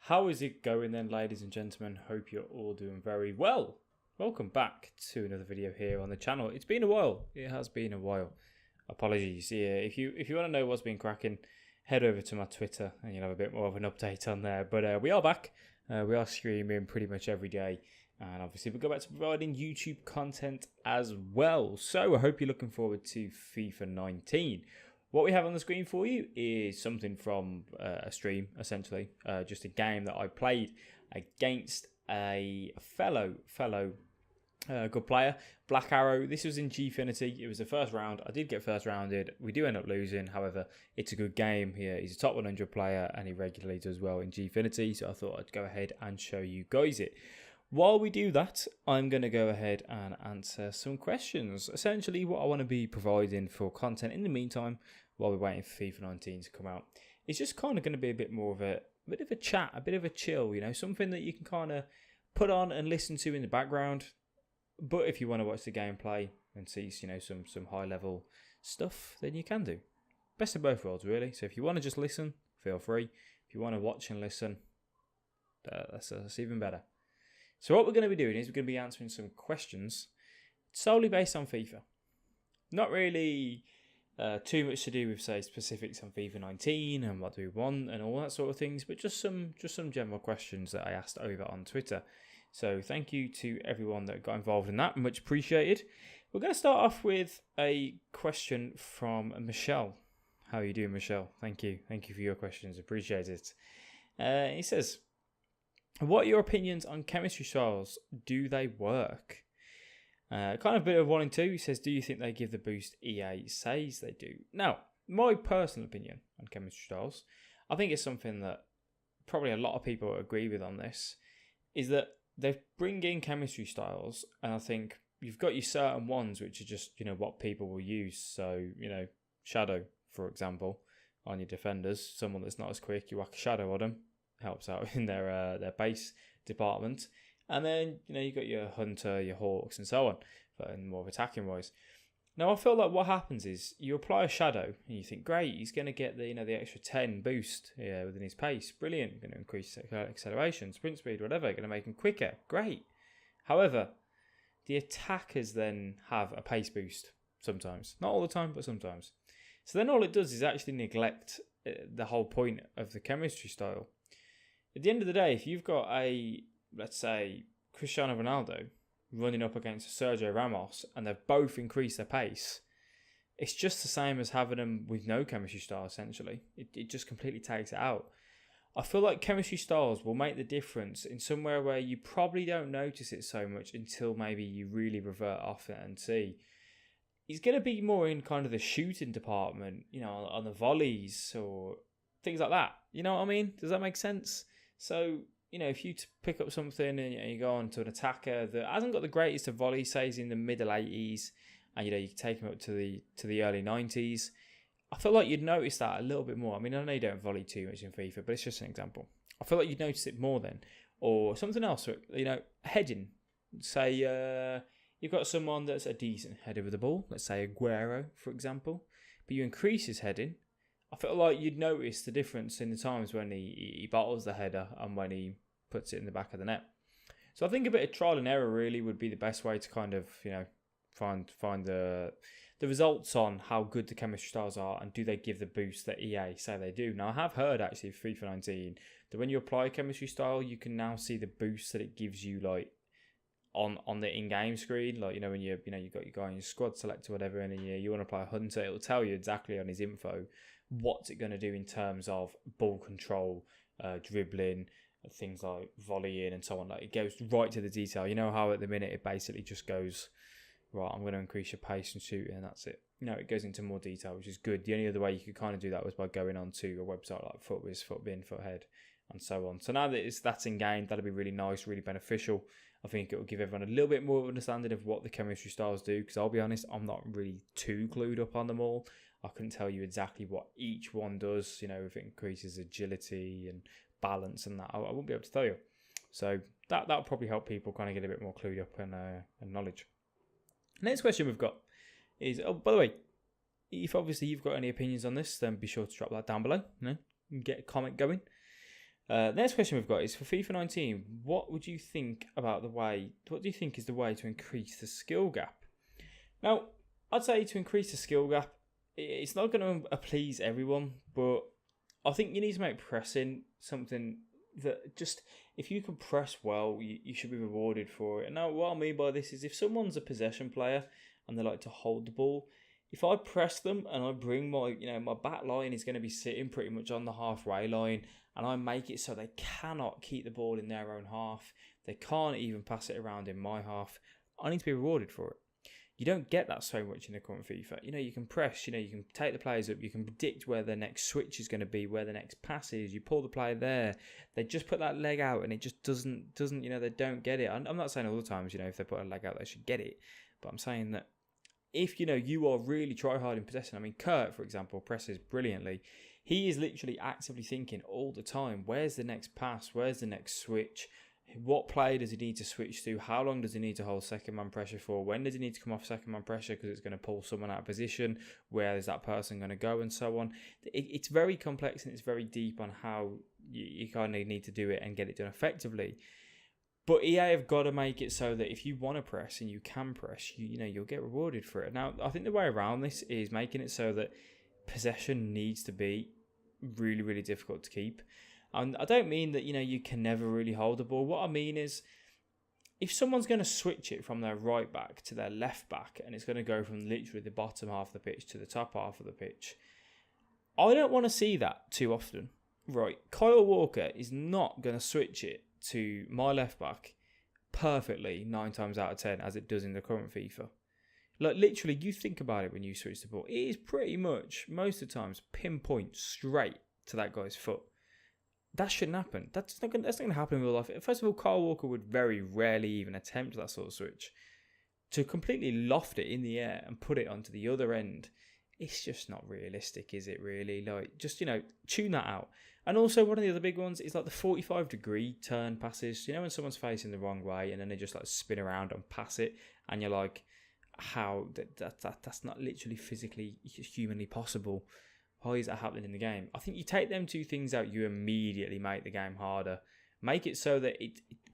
How is it going then, ladies and gentlemen? Hope you're all doing very well. Welcome back to another video here on the channel. It's been a while. It has been a while. Apologies. Yeah, if you want to know what's been cracking, head over to my Twitter and you'll have a bit more of an update on there. But we are back. We are streaming pretty much every day. And obviously we'll go back to providing YouTube content as well. So I hope you're looking forward to FIFA 19. What we have on the screen for you is something from a stream, essentially. Just a game that I played against a fellow good player, Black Arrow. This was in Gfinity. It was the first round. I did get first rounded. We do end up losing. However, it's a good game here. He's a top 100 player and he regularly does well in Gfinity. So I thought I'd go ahead and show you guys it. While we do that, I'm going to go ahead and answer some questions. Essentially, what I want to be providing for content in the meantime, while we're waiting for FIFA 19 to come out, it's just kind of going to be a bit more of a bit of a chat, a bit of a chill, you know, something that you can kind of put on and listen to in the background. But if you want to watch the gameplay and see, you know, some high level stuff, then you can do. Best of both worlds, really. So if you want to just listen, feel free. If you want to watch and listen, that's even better. So what we're going to be doing is we're going to be answering some questions solely based on FIFA. Not really too much to do with, say, specifics on FIFA 19 and what do we want and all that sort of things, but just some general questions that I asked over on Twitter. So thank you to everyone that got involved in that. Much appreciated. We're going to start off with a question from Michelle. How are you doing, Michelle? Thank you. Thank you for your questions. Appreciate it. He says, what are your opinions on chemistry styles? Do they work? Kind of a bit of 1 and 2. He says, do you think they give the boost EA says they do? Now, my personal opinion on chemistry styles, I think it's something that probably a lot of people agree with on this, is that they bring in chemistry styles, and I think you've got your certain ones which are just, you know, what people will use. So, you know, Shadow, for example, on your defenders, someone that's not as quick, you whack a Shadow on them. Helps out in their base department. And then, you know, you got your Hunter, your Hawks, and so on, but more of attacking wise. Now, I feel like what happens is you apply a Shadow and you think, great, he's going to get the, you know, the extra 10 boost within his pace. Brilliant. Going to increase acceleration, sprint speed, whatever. Going to make him quicker. Great. However, the attackers then have a pace boost sometimes. Not all the time, but sometimes. So then all it does is actually neglect the whole point of the chemistry style. At the end of the day, if you've got a, let's say, Cristiano Ronaldo running up against Sergio Ramos and they've both increased their pace, it's just the same as having them with no chemistry style, essentially. It just completely takes it out. I feel like chemistry styles will make the difference in somewhere where you probably don't notice it so much until maybe you really revert off it and see. It's going to be more in kind of the shooting department, you know, on the volleys or things like that. You know what I mean? Does that make sense? So, you know, if you pick up something and you go on to an attacker that hasn't got the greatest of volley, say he's in the middle 80s, and you know, you can take him up to the early 90s, I feel like you'd notice that a little bit more. I mean, I know you don't volley too much in FIFA, but it's just an example. I feel like you'd notice it more then. Or something else, you know, heading. Say you've got someone that's a decent header with the ball, let's say Aguero, for example, but you increase his heading. I feel like you'd notice the difference in the times when he bottles the header and when he puts it in the back of the net. So I think a bit of trial and error really would be the best way to kind of, you know, find the results on how good the chemistry styles are and do they give the boost that EA say they do. Now I have heard actually FIFA 19 that when you apply a chemistry style, you can now see the boost that it gives you like on the in-game screen, like, you know, when you've got your guy in your squad select or whatever, and then you want to apply a Hunter, it'll tell you exactly on his info what's it going to do in terms of ball control, dribbling, things like volleying and so on. Like, it goes right to the detail. You know how at the minute it basically just goes, right, I'm going to increase your pace and shooting, and that's it. No, it goes into more detail, which is good. The only other way you could kind of do that was by going on to a website like FootWiz, FootBin, Foothead, and so on. So now that that's in game, that'll be really nice, really beneficial. I think it will give everyone a little bit more of an understanding of what the chemistry styles do, because I'll be honest, I'm not really too clued up on them all. I couldn't tell you exactly what each one does, you know, if it increases agility and balance and that. I won't be able to tell you. So that'll probably help people kind of get a bit more clued up and knowledge. Next question we've got is, oh, by the way, if obviously you've got any opinions on this, then be sure to drop that down below, you know, and get a comment going. Next question we've got is for FIFA 19. What do you think is the way to increase the skill gap? Now, I'd say to increase the skill gap, it's not going to please everyone, but I think you need to make pressing something that just, if you can press well, you should be rewarded for it. Now, what I mean by this is if someone's a possession player and they like to hold the ball, if I press them and I bring my back line is going to be sitting pretty much on the halfway line, and I make it so they cannot keep the ball in their own half, they can't even pass it around in my half, I need to be rewarded for it. You don't get that so much in the current FIFA. You can press, you can take the players up, you can predict where the next switch is going to be, where the next pass is, you pull the player there, they just put that leg out and it just doesn't, they don't get it. I'm not saying all the times, if they put a leg out, they should get it. But I'm saying that if, you are really try hard in possession, I mean, Kurt, for example, presses brilliantly. He is literally actively thinking all the time, where's the next pass, where's the next switch? What player does he need to switch to? How long does he need to hold second man pressure for? When does he need to come off second man pressure because it's going to pull someone out of position? Where is that person going to go, and so on? It's very complex and it's very deep on how you kind of need to do it and get it done effectively. But EA have got to make it so that if you want to press and you can press, you'll get rewarded for it. Now, I think the way around this is making it so that possession needs to be really, really difficult to keep. And I don't mean that, you can never really hold the ball. What I mean is, if someone's going to switch it from their right back to their left back, and it's going to go from literally the bottom half of the pitch to the top half of the pitch, I don't want to see that too often. Right, Kyle Walker is not going to switch it to my left back perfectly 9 times out of 10 as it does in the current FIFA. Like, literally, you think about it when you switch the ball. It is pretty much, most of the times, pinpoint straight to that guy's foot. That shouldn't happen. That's not going to happen in real life. First of all, Kyle Walker would very rarely even attempt that sort of switch. To completely loft it in the air and put it onto the other end, it's just not realistic, is it really? Like, just, tune that out. And also, one of the other big ones is like the 45-degree turn passes. When someone's facing the wrong way and then they just like spin around and pass it, and you're like, how that's not literally physically, humanly possible. Why is that happening in the game? I think you take them two things out, you immediately make the game harder. Make it so that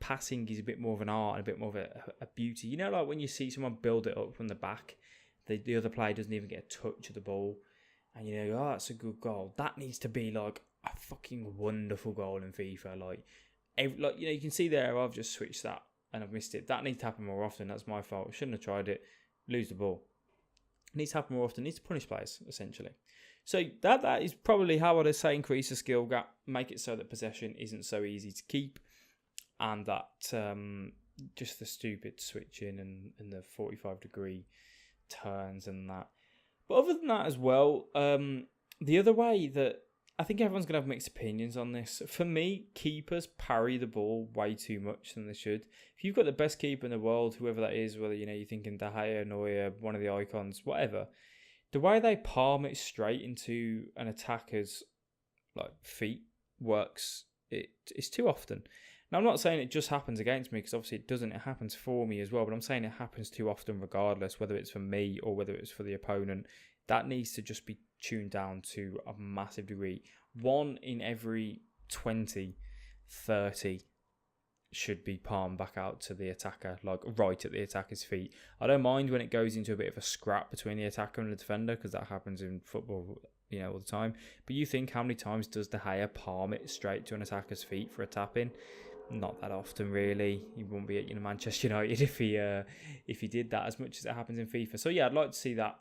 passing is a bit more of an art and a bit more of a beauty. Like when you see someone build it up from the back, the other player doesn't even get a touch of the ball, and oh, that's a good goal. That needs to be like a fucking wonderful goal in FIFA. You can see there, I've just switched that and I've missed it. That needs to happen more often. That's my fault. Shouldn't have tried it. Lose the ball. It needs to happen more often. It needs to punish players, essentially. So that is probably how I'd say increase the skill gap, make it so that possession isn't so easy to keep, and that just the stupid switching and the 45-degree turns and that. But other than that as well, the other way that I think everyone's going to have mixed opinions on this. For me, keepers parry the ball way too much than they should. If you've got the best keeper in the world, whoever that is, whether you're thinking De Gea, Neuer, one of the icons, whatever, the way they palm it straight into an attacker's feet works. It's too often. Now, I'm not saying it just happens against me, because obviously it doesn't. It happens for me as well. But I'm saying it happens too often regardless, whether it's for me or whether it's for the opponent. That needs to just be tuned down to a massive degree. 1 in every 20, 30 should be palmed back out to the attacker, right at the attacker's feet. I don't mind when it goes into a bit of a scrap between the attacker and the defender, because that happens in football, all the time. But you think, how many times does De Gea palm it straight to an attacker's feet for a tap-in? Not that often, really. He wouldn't be at Manchester United if he did that as much as it happens in FIFA. So yeah, I'd like to see that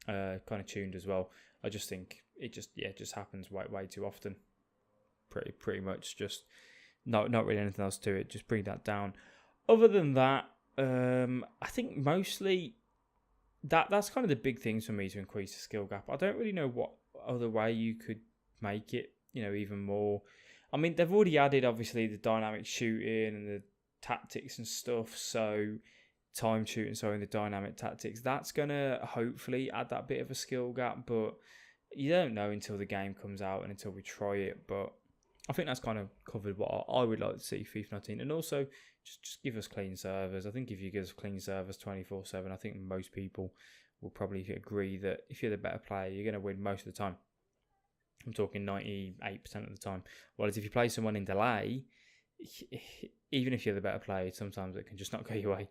kind of tuned as well. I just think it just happens way too often. Pretty much just not really anything else to it. Just bring that down. Other than that, I think mostly that's kind of the big things for me to increase the skill gap. I don't really know what other way you could make it, even more. I mean, they've already added obviously the dynamic shooting and the tactics and stuff. So time shooting, the dynamic tactics. That's gonna hopefully add that bit of a skill gap, but you don't know until the game comes out and until we try it. But I think that's kind of covered what I would like to see FIFA 19, and also just give us clean servers. I think if you give us clean servers 24/7, I think most people will probably agree that if you're the better player, you're going to win most of the time. I'm talking 98% of the time. Whereas if you play someone in delay, even if you're the better player, sometimes it can just not go your way.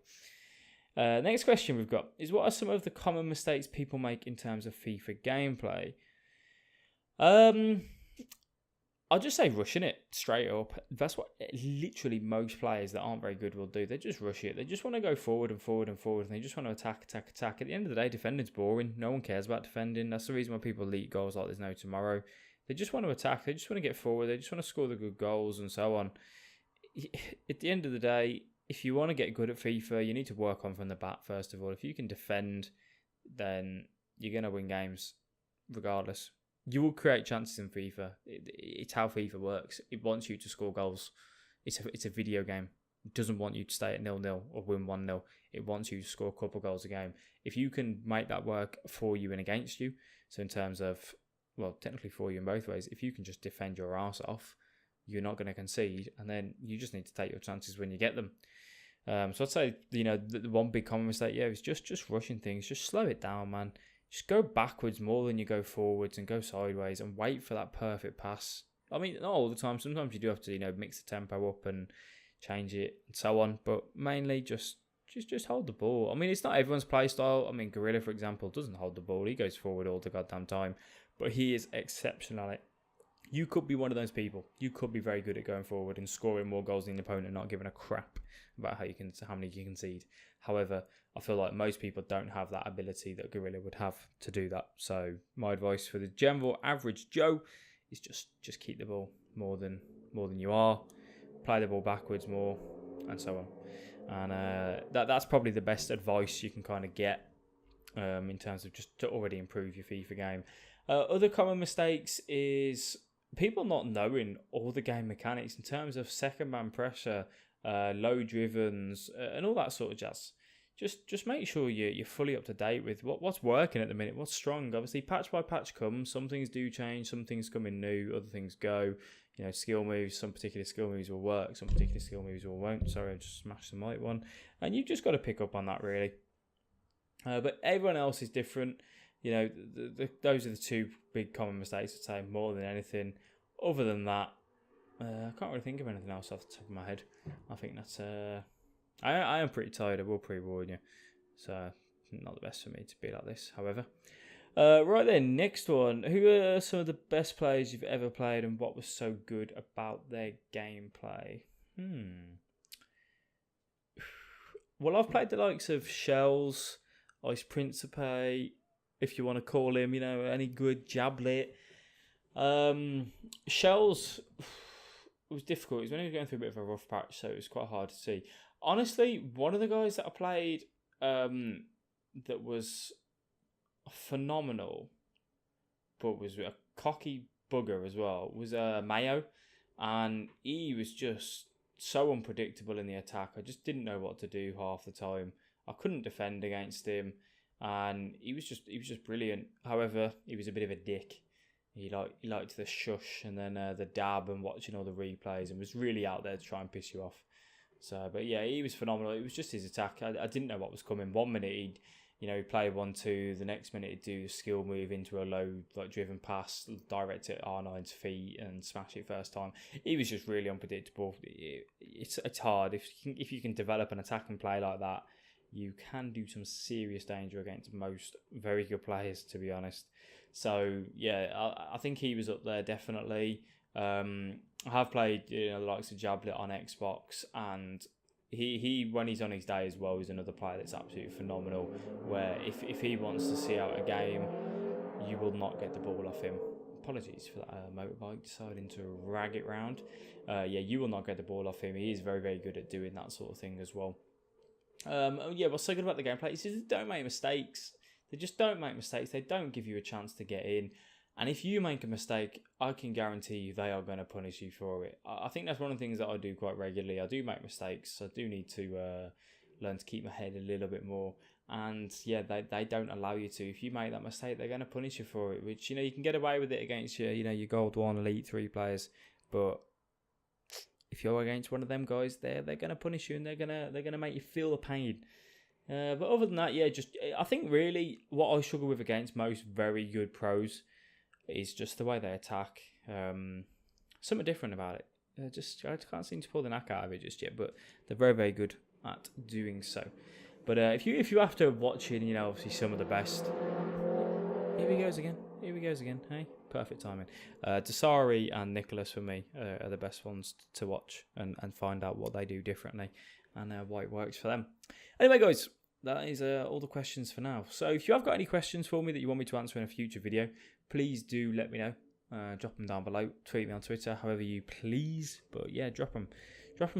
Next question we've got is, what are some of the common mistakes people make in terms of FIFA gameplay? I'll just say rushing it straight up. That's what literally most players that aren't very good will do. They just rush it. They just want to go forward and forward and forward, and they just want to attack. At the end of the day, defending's boring. No one cares about defending. That's the reason why people leak goals like there's no tomorrow. They just want to attack. They just want to get forward. They just want to score the good goals and so on. At the end of the day, if you want to get good at FIFA, you need to work on from the back, first of all. If you can defend, then you're going to win games regardless. You will create chances in FIFA. It's how FIFA works. It wants you to score goals. It's a video game. It doesn't want you to stay at 0-0 or win 1-0. It wants you to score a couple goals a game. If you can make that work for you and against you, so in terms of, well, technically for you in both ways, if you can just defend your arse off, you're not going to concede, and then you just need to take your chances when you get them. So I'd say, the one big common mistake, is just rushing things. Just slow it down, man. Just go backwards more than you go forwards, and go sideways and wait for that perfect pass. I mean, not all the time. Sometimes you do have to, mix the tempo up and change it and so on. But mainly just hold the ball. I mean, it's not everyone's play style. I mean, Gorilla, for example, doesn't hold the ball. He goes forward all the goddamn time. But he is exceptional at it. You could be one of those people. You could be very good at going forward and scoring more goals than the opponent and not giving a crap about how many you concede. However, I feel like most people don't have that ability that Gorilla would have to do that. So my advice for the general average Joe is just keep the ball more than you are, play the ball backwards more, and so on. And that's probably the best advice you can kind of get in terms of just to already improve your FIFA game. Other common mistakes is people not knowing all the game mechanics in terms of second man pressure, low drivens, and all that sort of jazz. Just make sure you're fully up to date with what's working at the minute, what's strong. Obviously, patch by patch comes. Some things do change, some things come in new, other things go. Skill moves, some particular skill moves will work, some particular skill moves won't. Sorry, I just smashed the mic one. And you've just got to pick up on that, really. But everyone else is different. Those are the two big common mistakes, I'd say, more than anything. Other than that, I can't really think of anything else off the top of my head. I think that's... I am pretty tired, I will pre-warn you. So, not the best for me to be like this, however. Right then, next one. Who are some of the best players you've ever played, and what was so good about their gameplay? Well, I've played the likes of Shells, Ice Principe, if you want to call him, any good Jablet. Shells, it was difficult. It was when he was going through a bit of a rough patch, so it was quite hard to see. Honestly, one of the guys that I played that was phenomenal, but was a cocky bugger as well, was Mayo. And he was just so unpredictable in the attack. I just didn't know what to do half the time. I couldn't defend against him. And he was just brilliant. However, he was a bit of a dick. He liked the shush and then the dab and watching all the replays, and was really out there to try and piss you off. So, but yeah, he was phenomenal. It was just his attack. I didn't know what was coming. 1 minute he'd play 1-2. The next minute he'd do a skill move into a low driven pass, direct it at R9's feet and smash it first time. He was just really unpredictable. It's hard if you can develop an attack and play like that. You can do some serious danger against most very good players, to be honest. So, yeah, I think he was up there, definitely. I have played the likes of Jablet on Xbox, and he when he's on his day as well, he's another player that's absolutely phenomenal, where if he wants to see out a game, you will not get the ball off him. Apologies for that motorbike deciding to rag it round. You will not get the ball off him. He is very, very good at doing that sort of thing as well. What's so good about the gameplay is they don't make mistakes. They just don't make mistakes. They don't give you a chance to get in. And if you make a mistake, I can guarantee you they are going to punish you for it. I think that's one of the things that I do quite regularly. I do make mistakes. I do need to learn to keep my head a little bit more. And yeah, they don't allow you to. If you make that mistake, they're going to punish you for it. Which, you can get away with it against your Gold 1, Elite 3 players. But if you're against one of them guys, they're going to punish you, and they're going to make you feel the pain. But other than that, I think really what I struggle with against most very good pros is just the way they attack. Something different about it. I can't seem to pull the knack out of it just yet, but they're very, very good at doing so. But if you after watching, obviously some of the best. Here he goes again. Hey, perfect timing. Dasari and Nicholas for me are the best ones to watch and find out what they do differently and why it works for them. Anyway, guys, that is all the questions for now. So if you have got any questions for me that you want me to answer in a future video, please do let me know. Drop them down below. Tweet me on Twitter, however you please. But yeah, drop them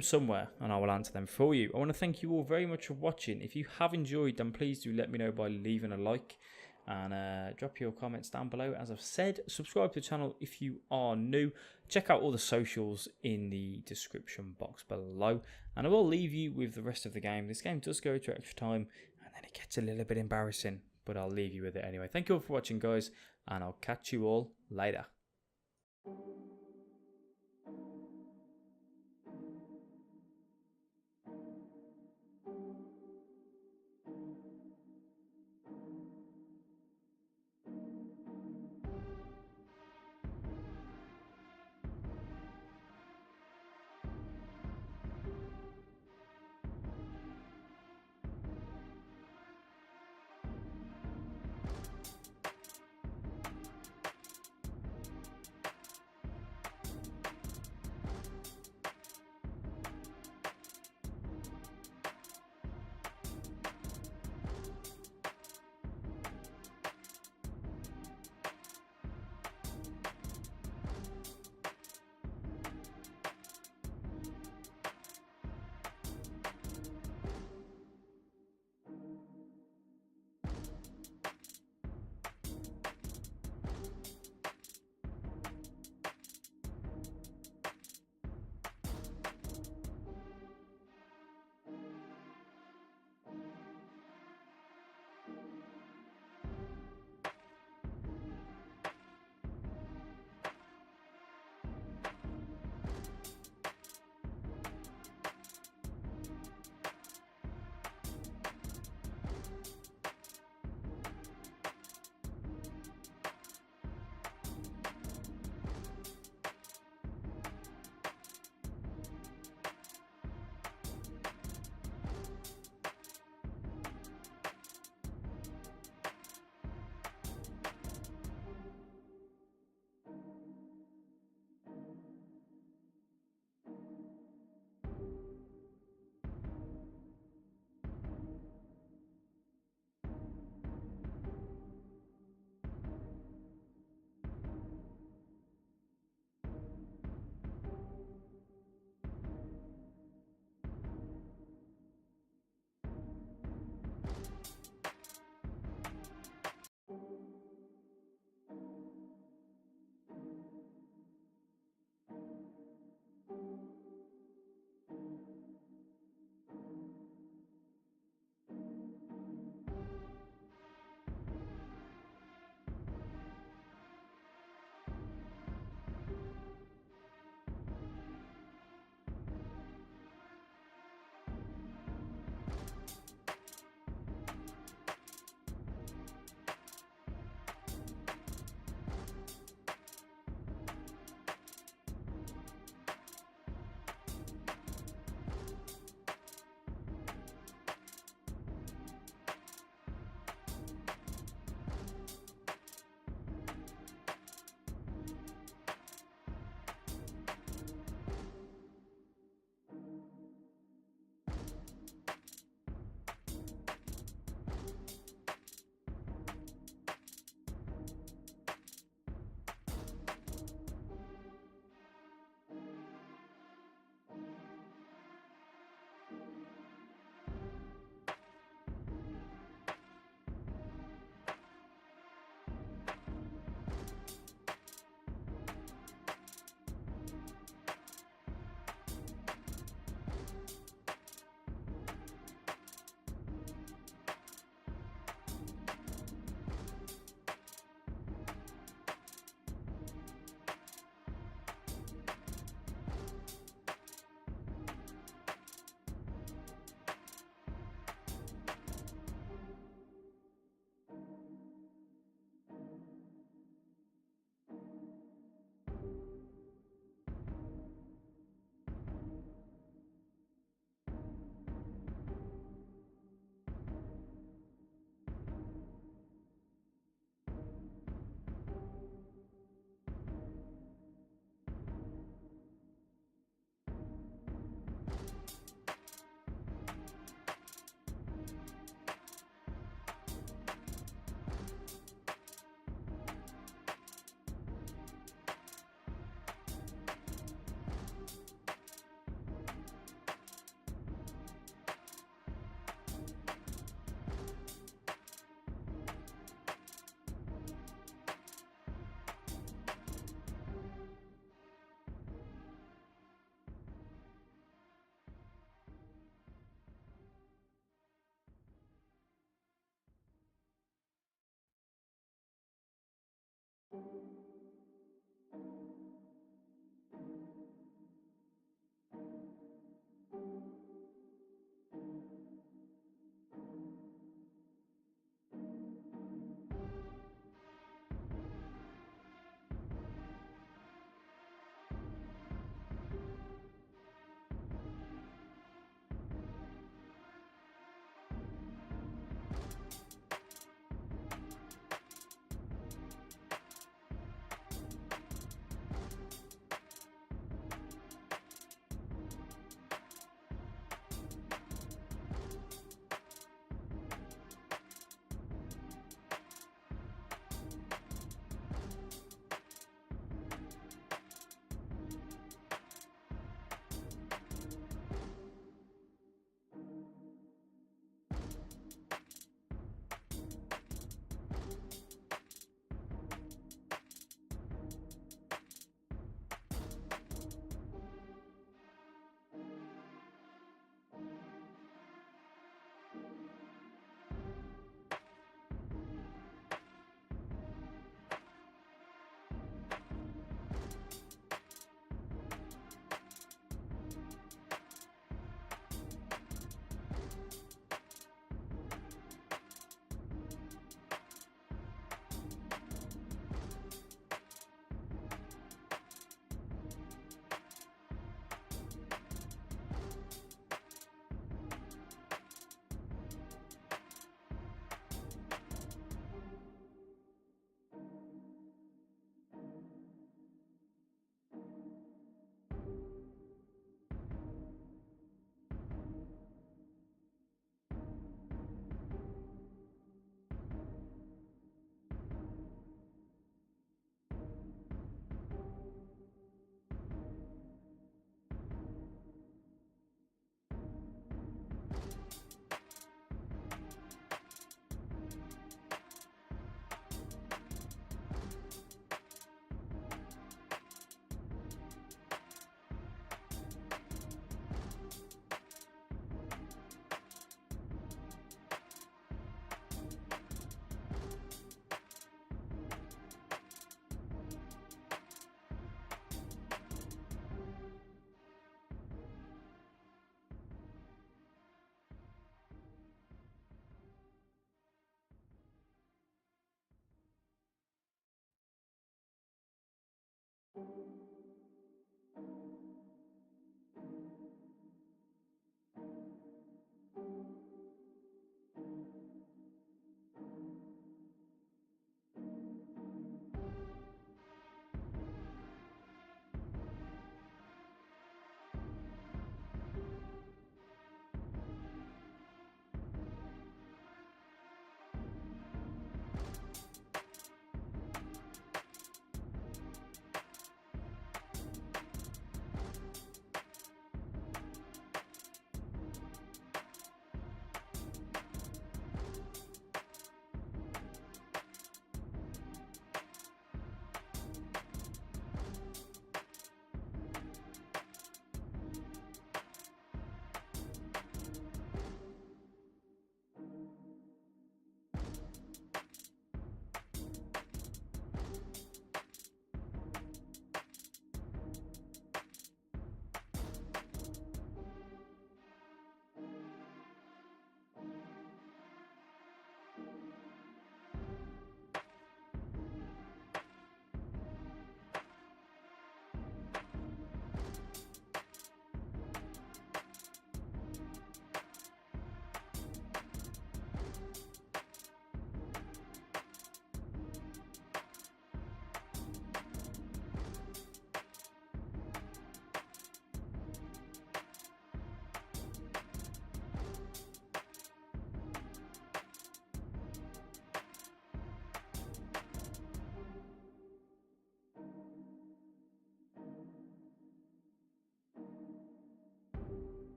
somewhere and I will answer them for you. I want to thank you all very much for watching. If you have enjoyed, then please do let me know by leaving a like and drop your comments down below. As I've said, subscribe to the channel if you are new. Check out all the socials in the description box below, and I will leave you with the rest of the game. This game does go to extra time and then it gets a little bit embarrassing, but I'll leave you with it anyway. Thank you all for watching, guys, and I'll catch you all later.